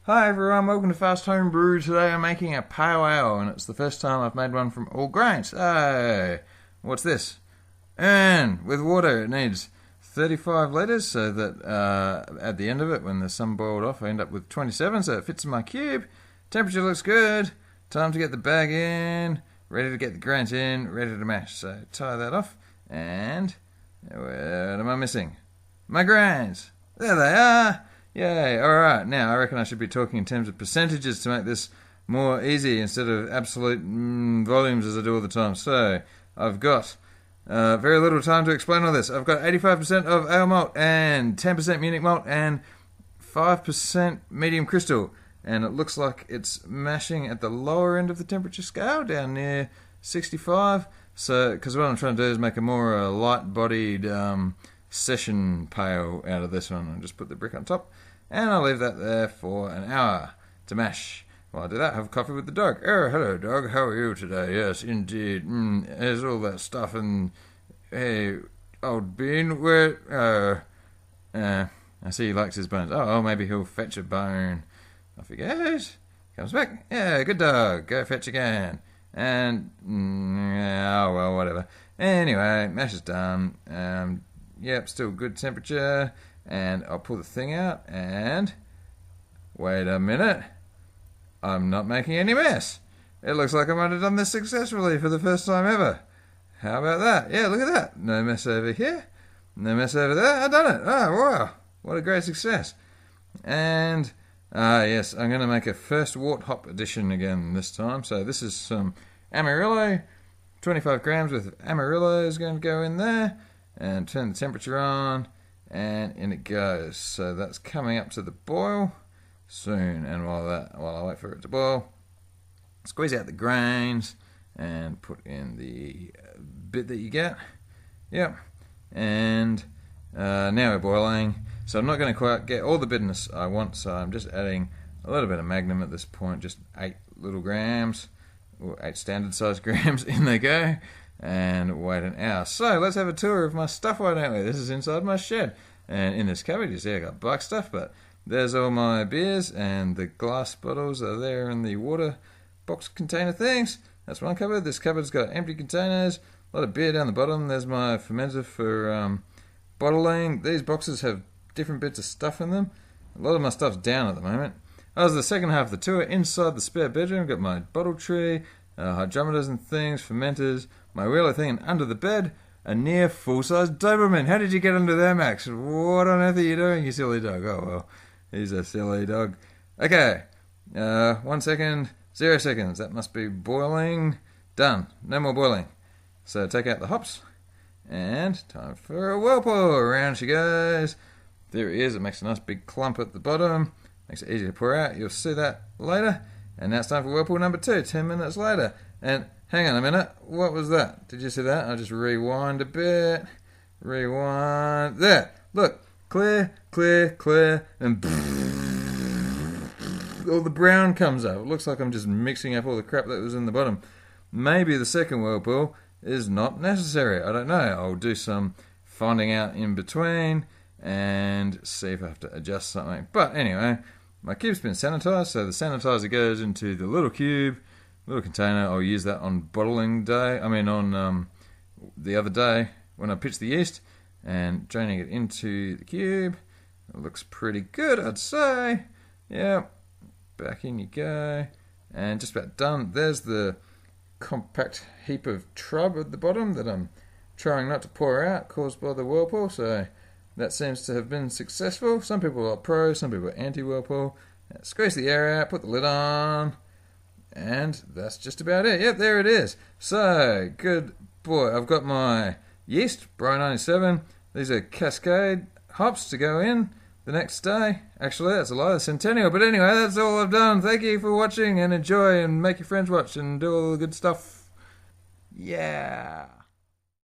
Hi everyone, welcome to Fast Homebrew. Today I'm making a pale ale, and it's the first time I've made one from all grains. Hey, what's this? And with water, it needs 35 litres, so that at the end of it, when there's some boiled off, I end up with 27, so it fits in my cube. Temperature looks good. Time to get the bag in, ready to get the grains in, ready to mash. So tie that off, and what am I missing? My grains. There they are. Yay, alright, now I reckon I should be talking in terms of percentages to make this more easy instead of absolute volumes as I do all the time. So, I've got very little time to explain all this. I've got 85% of ale malt and 10% Munich malt and 5% medium crystal. And it looks like it's mashing at the lower end of the temperature scale, down near 65. So, because what I'm trying to do is make a more light-bodied session pale out of this one. I'll just put the brick on top. And I'll leave that there for an hour to mash. While I do that, have coffee with the dog. Oh, hello, dog. How are you today? Yes, indeed. There's all that stuff. And hey, old bean, where? I see he likes his bones. Oh, maybe he'll fetch a bone. Off he goes. Comes back. Yeah, good dog. Go fetch again. And oh well, whatever. Anyway, mash is done. Yep, still good temperature. And I'll pull the thing out, and wait a minute, I'm not making any mess. It looks like I might have done this successfully for the first time ever. How about that? Yeah, look at that. No mess over here, no mess over there. I've done it. Oh, wow. What a great success. And, yes, I'm going to make a first wort hop edition again this time. So this is some Amarillo. 25 grams worth of Amarillo is going to go in there. And turn the temperature on. And in it goes. So that's coming up to the boil soon. And while I wait for it to boil, squeeze out the grains and put in the bit that you get. Yep. And now we're boiling. So I'm not going to quite get all the bitterness I want. So I'm just adding a little bit of Magnum at this point. Just 8 little grams, or 8 standard size grams. In they go. And wait an hour. So let's have a tour of my stuff, why don't we? This is inside my shed. And in this cupboard, you see I got bike stuff, but there's all my beers, and the glass bottles are there in the water box container things. That's one cupboard. This cupboard's got empty containers, a lot of beer down the bottom. There's my fermenter for bottling. These boxes have different bits of stuff in them. A lot of my stuff's down at the moment. That was the second half of the tour. Inside the spare bedroom, got my bottle tree, hydrometers and things, fermenters, my wheeler thing, and under the bed, a near full-size Doberman. How did you get under there, Max? What on earth are you doing, you silly dog? Oh, well, he's a silly dog. Okay, 1 second, 0 seconds. That must be boiling. Done. No more boiling. So take out the hops, and time for a whirlpool. Around she goes. There it is. It makes a nice big clump at the bottom. Makes it easy to pour out. You'll see that later. And now it's time for whirlpool number 2, 10 minutes later. And hang on a minute, what was that? Did you see that? I'll just rewind a bit. Rewind. There, look, clear, clear, clear, and all the brown comes up. It looks like I'm just mixing up all the crap that was in the bottom. Maybe the second whirlpool is not necessary. I don't know. I'll do some finding out in between and see if I have to adjust something. But anyway, my cube's been sanitized, so the sanitizer goes into the little cube, little container. I'll use that on bottling day. On the other day when I pitched the yeast, and draining it into the cube. It looks pretty good, I'd say. Yeah, back in you go, and just about done. There's the compact heap of trub at the bottom that I'm trying not to pour out, caused by the whirlpool. So that seems to have been successful. Some people are pro, some people are anti-whirlpool. Squeeze the air out, put the lid on, and that's just about it. Yep, there it is. So, good boy. I've got my yeast, Brew 97. These are Cascade hops to go in the next day. Actually, that's a lie, the Centennial. But anyway, that's all I've done. Thank you for watching, and enjoy, and make your friends watch, and do all the good stuff. Yeah.